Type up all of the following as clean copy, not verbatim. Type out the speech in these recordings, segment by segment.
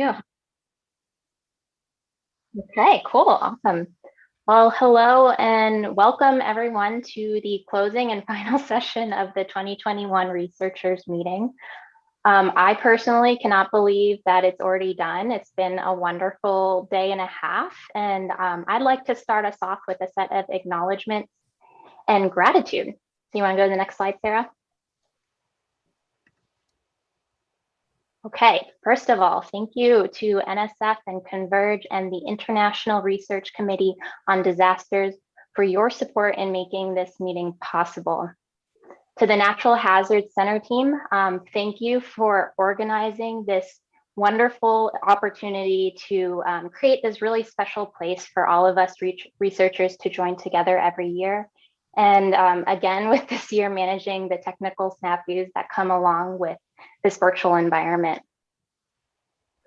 Yeah. Okay, cool. Awesome. Well, hello and welcome everyone to the closing and final session of the 2021 researchers meeting. I personally cannot believe that it's already done. It's been a wonderful day and a half, and I'd like to start us off with a set of acknowledgements and gratitude. So you want to go to the next slide, Sarah? Okay, first of all, thank you to NSF and Converge and the International Research Committee on Disasters for your support in making this meeting possible. To the Natural Hazards Center team, thank you for organizing this wonderful opportunity to create this really special place for all of us researchers to join together every year. And again, with this year managing the technical snafus that come along with this virtual environment.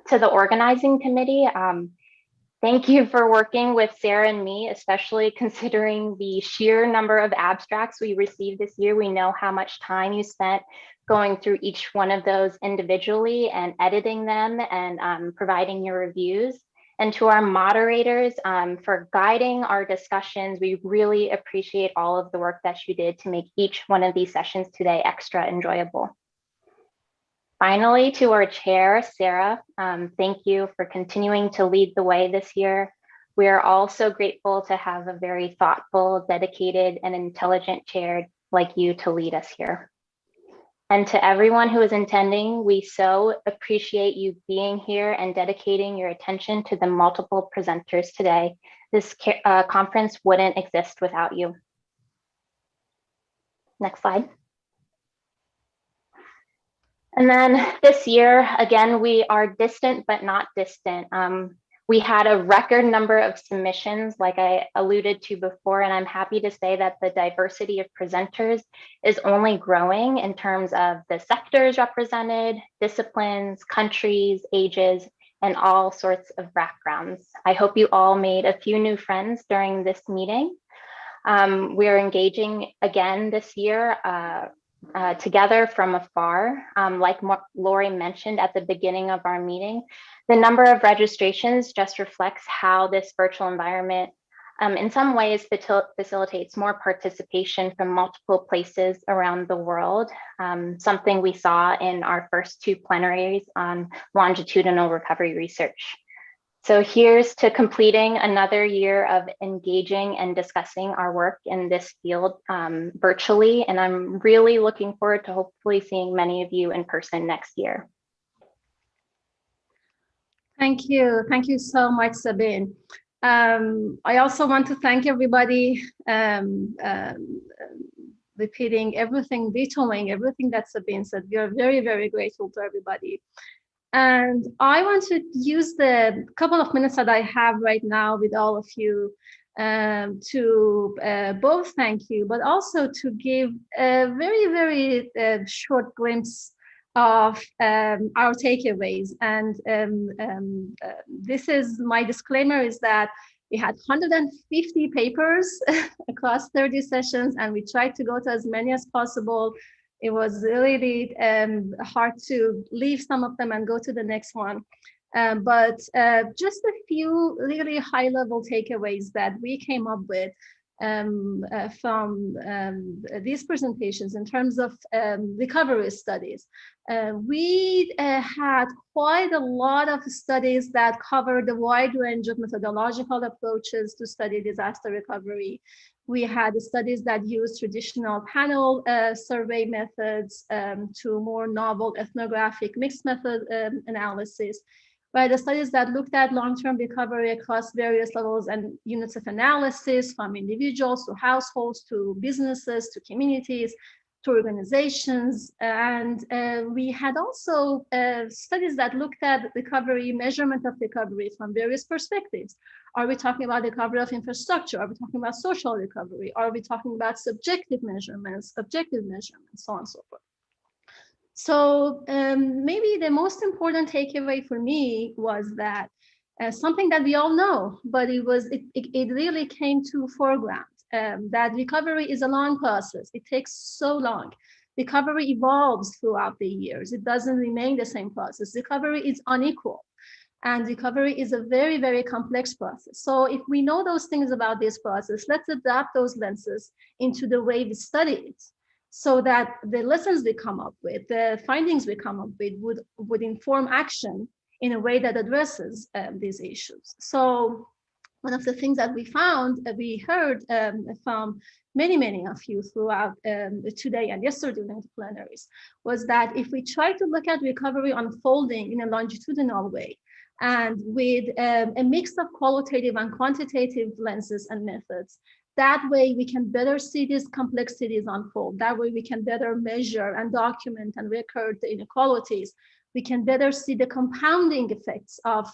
To the organizing committee, thank you for working with Sarah and me, especially considering the sheer number of abstracts we received this year. We know how much time you spent going through each one of those individually and editing them and providing your reviews. And to our moderators for guiding our discussions, we really appreciate all of the work that you did to make each one of these sessions today extra enjoyable. Finally, to our chair, Sarah, thank you for continuing to lead the way this year. We are all so grateful to have a very thoughtful, dedicated, and intelligent chair like you to lead us here. And to everyone who is attending, we so appreciate you being here and dedicating your attention to the multiple presenters today. This conference wouldn't exist without you. Next slide. And then this year, again, we are distant but not distant. We had a record number of submissions, like I alluded to before, and I'm happy to say that the diversity of presenters is only growing in terms of the sectors represented, disciplines, countries, ages, and all sorts of backgrounds. I hope you all made a few new friends during this meeting. We are engaging again this year together from afar. Like Lori mentioned at the beginning of our meeting, the number of registrations just reflects how this virtual environment in some ways facilitates more participation from multiple places around the world, something we saw in our first two plenaries on longitudinal recovery research. So here's to completing another year of engaging and discussing our work in this field virtually. And I'm really looking forward to hopefully seeing many of you in person next year. Thank you. Thank you so much, Sabine. I also want to thank everybody repeating everything, vetoing everything that Sabine said. We are very, very grateful to everybody. And I want to use the couple of minutes that I have right now with all of you to both thank you, but also to give a very, very short glimpse of our takeaways. And this is my disclaimer, is that we had 150 papers across 30 sessions, and we tried to go to as many as possible. It was really hard to leave some of them and go to the next one. But just a few really high-level takeaways that we came up with from these presentations in terms of recovery studies. We had quite a lot of studies that covered a wide range of methodological approaches to study disaster recovery. We had studies that used traditional panel survey methods to more novel ethnographic mixed method analysis. We had studies that looked at long-term recovery across various levels and units of analysis, from individuals to households to businesses to communities to organizations. And we had also studies that looked at recovery, measurement of recovery from various perspectives. Are we talking about recovery of infrastructure? Are we talking about social recovery? Are we talking about subjective measurements, objective measurements, so on and so forth? So maybe the most important takeaway for me was that something that we all know, but it really came to foreground, that recovery is a long process. It takes so long. Recovery evolves throughout the years. It doesn't remain the same process. Recovery is unequal. And recovery is a very, very complex process. So if we know those things about this process, let's adapt those lenses into the way we study it, so that the lessons we come up with, the findings we come up with would inform action in a way that addresses these issues. So one of the things that we found, we heard from many of you throughout today and yesterday during the plenaries, was that if we try to look at recovery unfolding in a longitudinal way, and with a mix of qualitative and quantitative lenses and methods, that way we can better see these complexities unfold. That way we can better measure and document and record the inequalities. We can better see the compounding effects of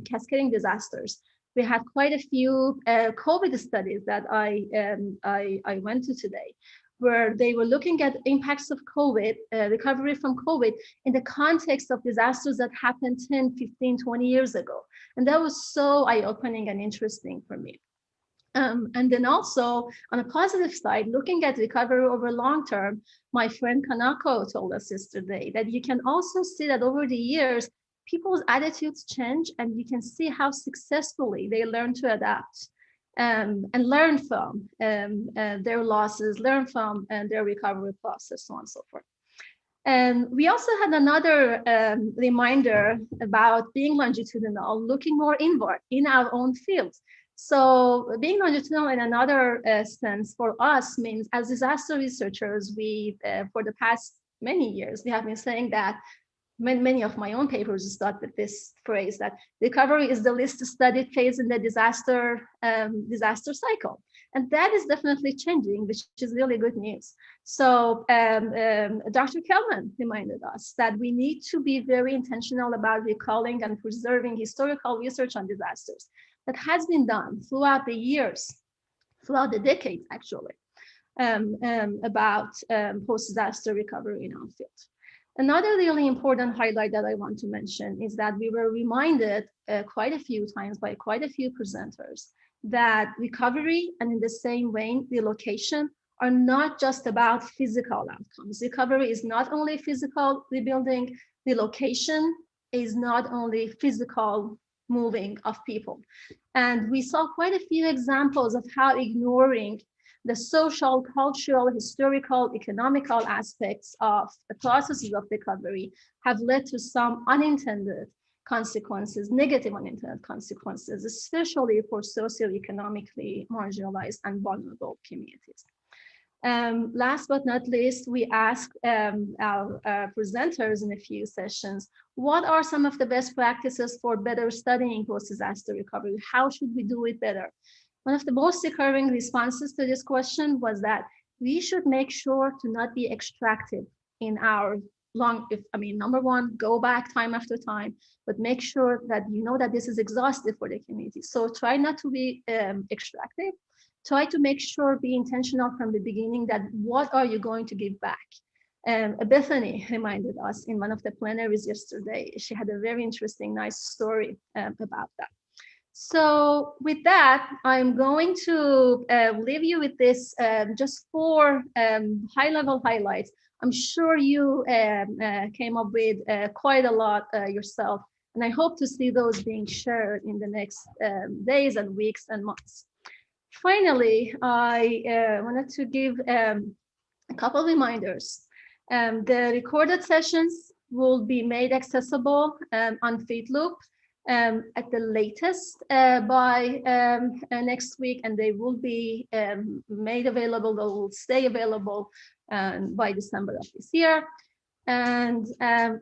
cascading disasters. We had quite a few COVID studies that I went to today, where they were looking at impacts of COVID, recovery from COVID in the context of disasters that happened 10, 15, 20 years ago. And that was so eye-opening and interesting for me. And then also on a positive side, looking at recovery over long term, my friend Kanako told us yesterday that you can also see that over the years, people's attitudes change, and you can see how successfully they learn to adapt and learn from their losses, learn from their recovery process, so on and so forth. And we also had another reminder about being longitudinal, looking more inward in our own fields. So being longitudinal in another sense for us means, as disaster researchers, we, for the past many years, we have been saying that many of my own papers start with this phrase that recovery is the least studied phase in the disaster cycle. And that is definitely changing, which is really good news. So Dr. Kelman reminded us that we need to be very intentional about recalling and preserving historical research on disasters that has been done throughout the years, throughout the decades, actually, about post-disaster recovery in our field. Another really important highlight that I want to mention is that we were reminded quite a few times by quite a few presenters that recovery, and in the same way, relocation, are not just about physical outcomes. Recovery is not only physical rebuilding, relocation is not only physical moving of people. And we saw quite a few examples of how ignoring the social, cultural, historical, economical aspects of the processes of recovery have led to some unintended consequences, negative unintended consequences, especially for socioeconomically marginalized and vulnerable communities. Last but not least, we asked our presenters in a few sessions, what are some of the best practices for better studying post-disaster recovery? How should we do it better? One of the most recurring responses to this question was that we should make sure to not be extractive in our number one, go back time after time, but make sure that you know that this is exhaustive for the community. So try not to be extractive. Try to make sure, be intentional from the beginning that what are you going to give back? Bethany reminded us in one of the plenaries yesterday. She had a very interesting, nice story about that. So with that, I'm going to leave you with this just 4 high-level highlights. I'm sure you came up with quite a lot yourself, and I hope to see those being shared in the next days and weeks and months. Finally, I wanted to give a couple of reminders. The recorded sessions will be made accessible on Pheedloop at the latest by next week, and they will be made available, they will stay available by December of this year. And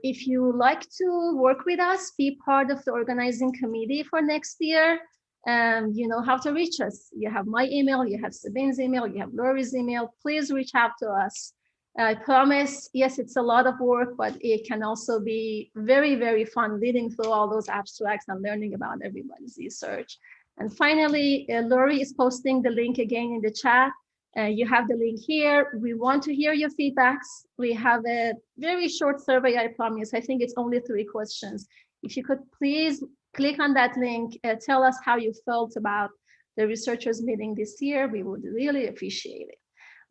if you like to work with us, be part of the organizing committee for next year, you know how to reach us. You have my email, you have Sabine's email, you have Lori's email. Please reach out to us. I promise, yes, it's a lot of work, but it can also be very, very fun reading through all those abstracts and learning about everybody's research. And finally, Lori is posting the link again in the chat. You have the link here. We want to hear your feedbacks. We have a very short survey, I promise. I think it's only 3 questions. If you could please click on that link, tell us how you felt about the researchers meeting this year. We would really appreciate it.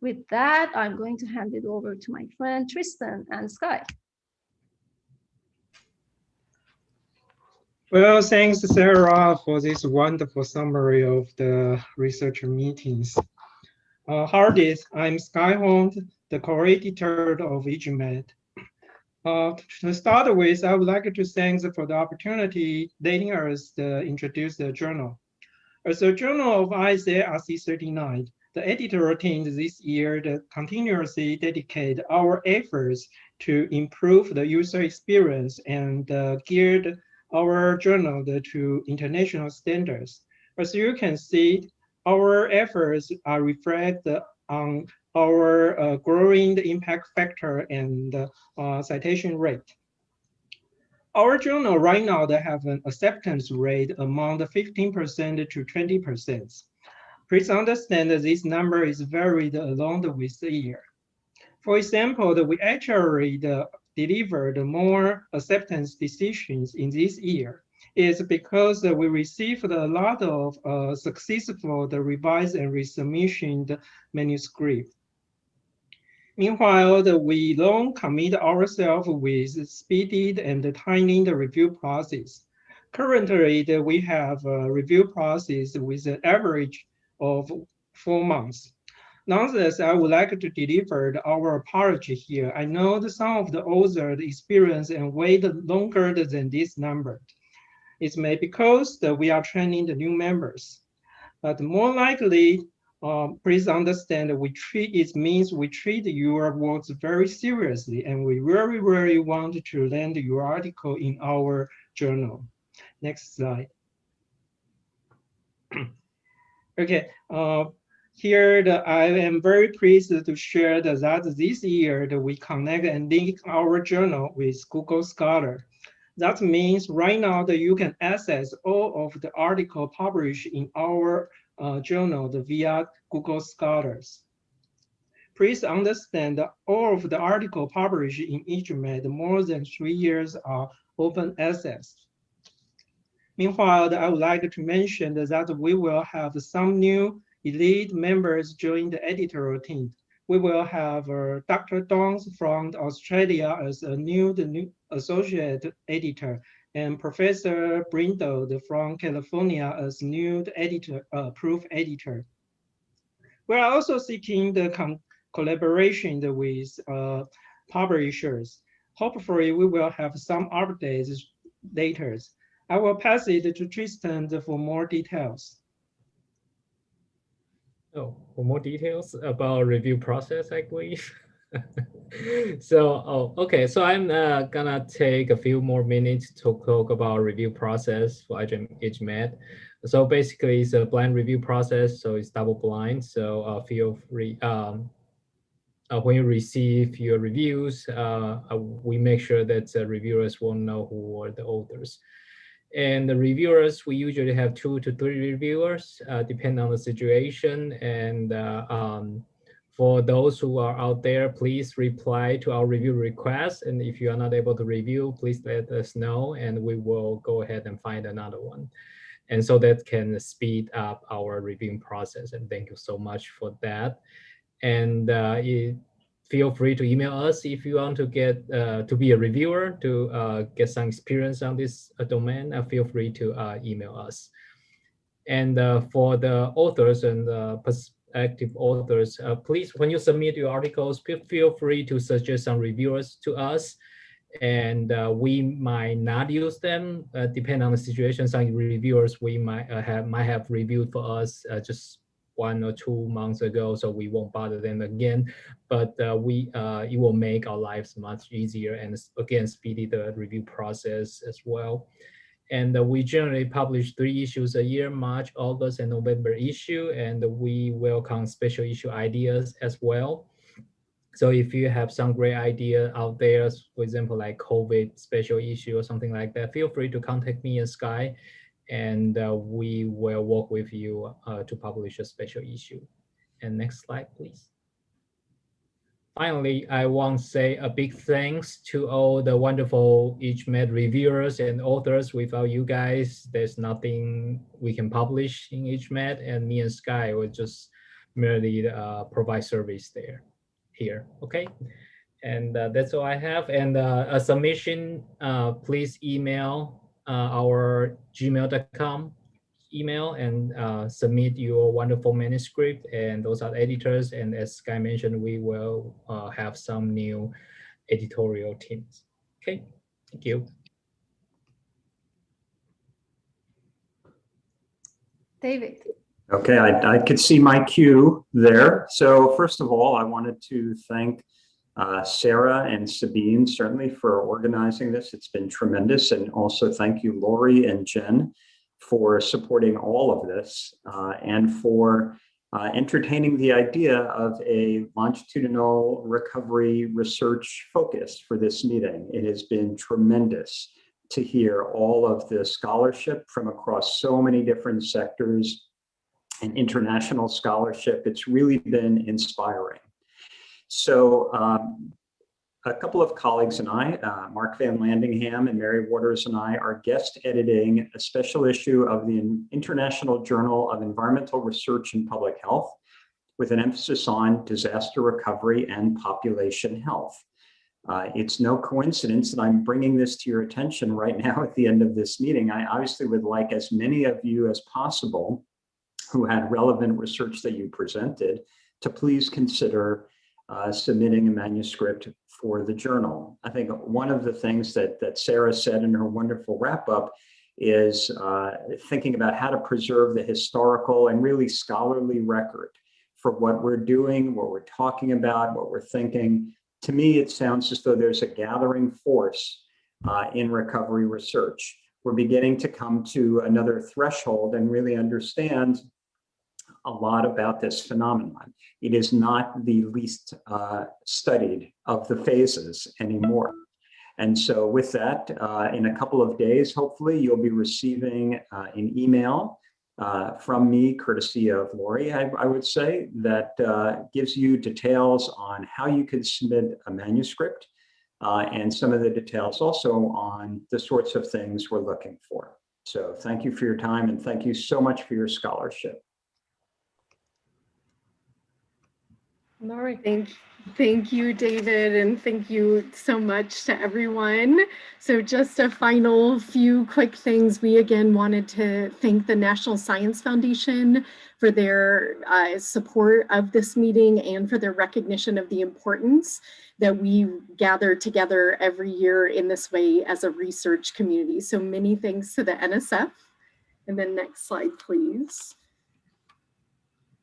With that, I'm going to hand it over to my friend Tristan and Sky. Well, thanks, Sarah, for this wonderful summary of the research meetings. Hardit, I'm Skyhorn, the co-editor of EGMAT. To start with, I would like to thank for the opportunity letting us introduce the journal. As a journal of ISARC 39, the editorial team this year continuously dedicate our efforts to improve the user experience and geared our journal to international standards. As you can see, our efforts are reflected on our growing impact factor and citation rate. Our journal right now, they have an acceptance rate among the 15% to 20%. Please understand that this number is varied along with the year. For example, we actually delivered more acceptance decisions in this year. It's because we received a lot of successful revised and resubmission manuscript. Meanwhile, we don't commit ourselves with speeded and timely review process. Currently, we have a review process with an average of 4 months. Nonetheless, I would like to deliver our apology here. I know that some of the authors experience and wait longer than this number. It's maybe because we are training the new members. But more likely, please understand that it means we treat your works very seriously, and we really, really want to land your article in our journal. Next slide. Okay, here I am very pleased to share that this year we connect and link our journal with Google Scholar. That means right now that you can access all of the article published in our journal via Google Scholars. Please understand that all of the article published in EGMAT more than 3 years are open access. Meanwhile, I would like to mention that we will have some new elite members join the editorial team. We will have Dr. Dong from Australia as a new associate editor, and Professor Brindle from California as new editor, proof editor. We are also seeking the collaboration with publishers. Hopefully, we will have some updates later. I will pass it to Tristan for more details. Oh, for more details about review process, I believe. So, okay. So I'm gonna take a few more minutes to talk about review process for EGMAT. So basically, it's a blind review process. So it's double blind. So feel free. When you receive your reviews, we make sure that reviewers will know who are the authors. And the reviewers, we usually have 2 to 3 reviewers, depending on the situation. And for those who are out there, please reply to our review request. And if you are not able to review, please let us know, and we will go ahead and find another one. And so that can speed up our reviewing process. And thank you so much for that. And feel free to email us if you want to get to be a reviewer, to get some experience on this domain. Feel free to email us. And for the authors and prospective authors, please, when you submit your articles, feel free to suggest some reviewers to us. And we might not use them, depending on the situation. Some reviewers we might have reviewed for us just 1 or 2 months ago, so we won't bother them again. But it will make our lives much easier, and again, speedy the review process as well. And we generally publish 3 issues a year: March, August, and November issue. And we welcome special issue ideas as well. So if you have some great idea out there, for example, like COVID special issue or something like that, feel free to contact me and Sky, and we will work with you to publish a special issue. And next slide, please. Finally, I want to say a big thanks to all the wonderful EGMAT reviewers and authors. Without you guys, there's nothing we can publish in EGMAT, and me and Sky will just merely provide service here, okay? And that's all I have. And a submission, please email our gmail.com email and submit your wonderful manuscript, and those are the editors. And as Sky mentioned, we will have some new editorial teams. Okay, thank you. David. Okay, I could see my cue there. So first of all, I wanted to thank Sarah and Sabine, certainly, for organizing this. It's been tremendous. And also thank you, Lori and Jen, for supporting all of this and for entertaining the idea of a longitudinal recovery research focus for this meeting. It has been tremendous to hear all of the scholarship from across so many different sectors and international scholarship. It's really been inspiring. So a couple of colleagues and I, Mark Van Landingham and Mary Waters and I, are guest editing a special issue of the International Journal of Environmental Research and Public Health with an emphasis on disaster recovery and population health. It's no coincidence that I'm bringing this to your attention right now at the end of this meeting. I obviously would like as many of you as possible who had relevant research that you presented to please consider submitting a manuscript for the journal. I think one of the things that Sarah said in her wonderful wrap up is thinking about how to preserve the historical and really scholarly record for what we're doing, what we're talking about, what we're thinking. To me, it sounds as though there's a gathering force in recovery research. We're beginning to come to another threshold and really understand a lot about this phenomenon. It is not the least studied of the phases anymore. And so with that, in a couple of days, hopefully you'll be receiving an email from me, courtesy of Lori, I would say, that gives you details on how you could submit a manuscript and some of the details also on the sorts of things we're looking for. So thank you for your time and thank you so much for your scholarship. Lori. Thank you, David, and thank you so much to everyone. So just a final few quick things. We again wanted to thank the National Science Foundation for their support of this meeting and for their recognition of the importance that we gather together every year in this way as a research community. So many thanks to the NSF. And then next slide, please.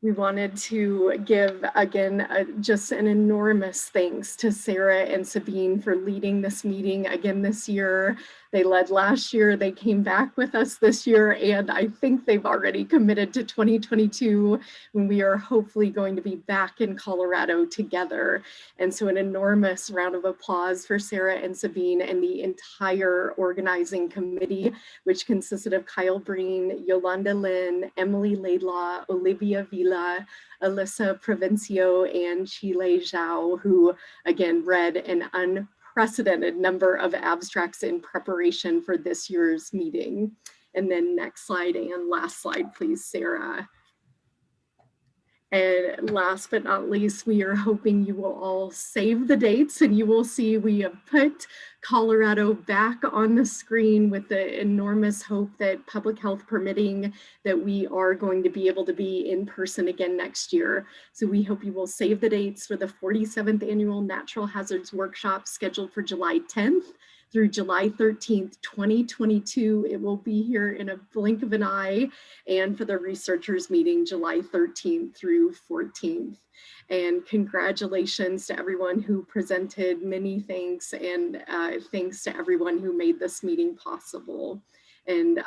We wanted to give, again, just an enormous thanks to Sarah and Sabine for leading this meeting again this year. They led last year, they came back with us this year, and I think they've already committed to 2022 when we are hopefully going to be back in Colorado together. And so an enormous round of applause for Sarah and Sabine and the entire organizing committee, which consisted of Kyle Breen, Yolanda Lynn, Emily Laidlaw, Olivia Vila, Alyssa Provencio, and Chile Zhao, who again read an unprecedented number of abstracts in preparation for this year's meeting. And then next slide and last slide, please, Sarah. And last but not least, we are hoping you will all save the dates, and you will see we have put Colorado back on the screen with the enormous hope that public health permitting that we are going to be able to be in person again next year. So we hope you will save the dates for the 47th Annual Natural Hazards Workshop scheduled for July 10th through July 13th, 2022. It will be here in a blink of an eye, and for the researchers meeting July 13th through 14th. And congratulations to everyone who presented, many thanks, and thanks to everyone who made this meeting possible. And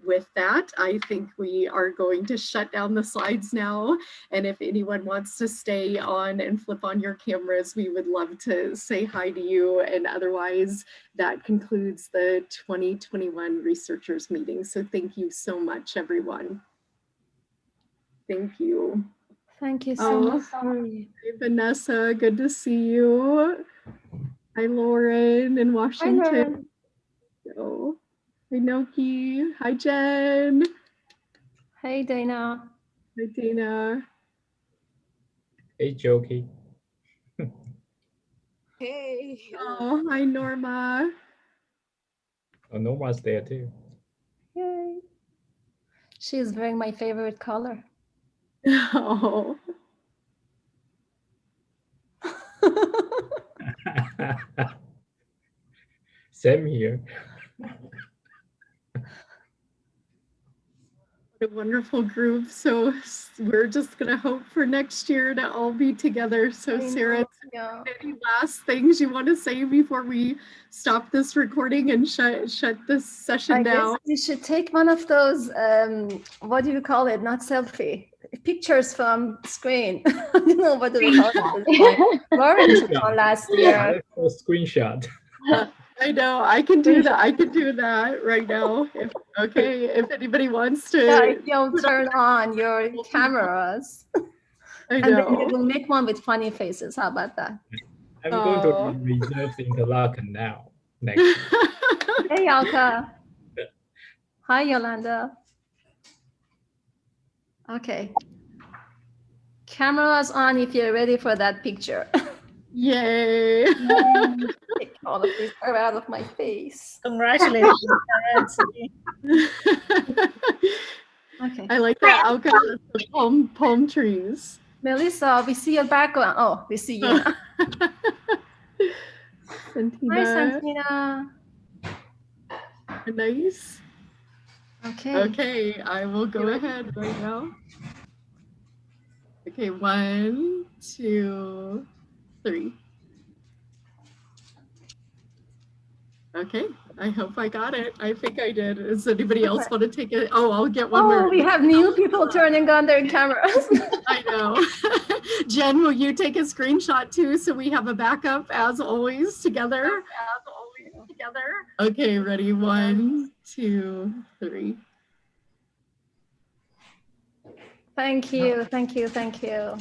with that, I think we are going to shut down the slides now. And if anyone wants to stay on and flip on your cameras, we would love to say hi to you. And otherwise, that concludes the 2021 researchers meeting. So thank you so much, everyone. Thank you. Thank you so much. Hey, Vanessa, good to see you. Hi, Lauren in Washington. Hi, Lauren. Oh. Hi, Noki. Hi, Jen. Hey, Dana. Hi, Dana. Hey, Jokey. Hey. Oh, hi, Norma. Oh, Norma's there too. Yay. She is wearing my favorite color. Oh, Same here. what a wonderful group. So we're just gonna hope for next year to all be together. So I Sarah, know, yeah. any last things you want to say before we stop this recording and shut this session I guess down? you should take one of those, what do you call it? Not selfie, pictures from screen. I don't know what do we call it. Lauren took one last year. A screenshot. I know, I can do that. I can do that right now. If anybody wants to. Yeah, if you'll turn on your cameras. I And then know. we will make one with funny faces. How about that? I'm going Oh. to reserve the interlock now. Next year. Hey, Yalka. Hi, Yolanda. Okay. Cameras on if you're ready for that picture. Yay. Take all of this hair out of my face. Congratulations, Nancy. Okay. I like that outcome of the palm trees. Melissa, we see your background. Oh, we see you. Now. Hi, Santina. Santina. Nice. Okay. Okay, I will go ahead right now. Okay, 1, 2, 3. Okay, I hope I got it. I think I did. Does anybody else want to take it? Oh, I'll get one Oh, more. we have new people turning on their cameras. I know. Jen, will you take a screenshot too so we have a backup as always together? Okay, ready? 1, 2, 3. Thank you, thank you, thank you.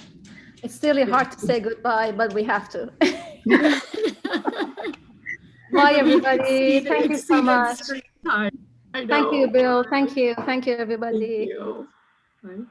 It's really hard to say goodbye, but we have to. Bye, everybody. Thank you so much. I know. Thank you, Bill. Thank you, everybody. Thank you. Bye.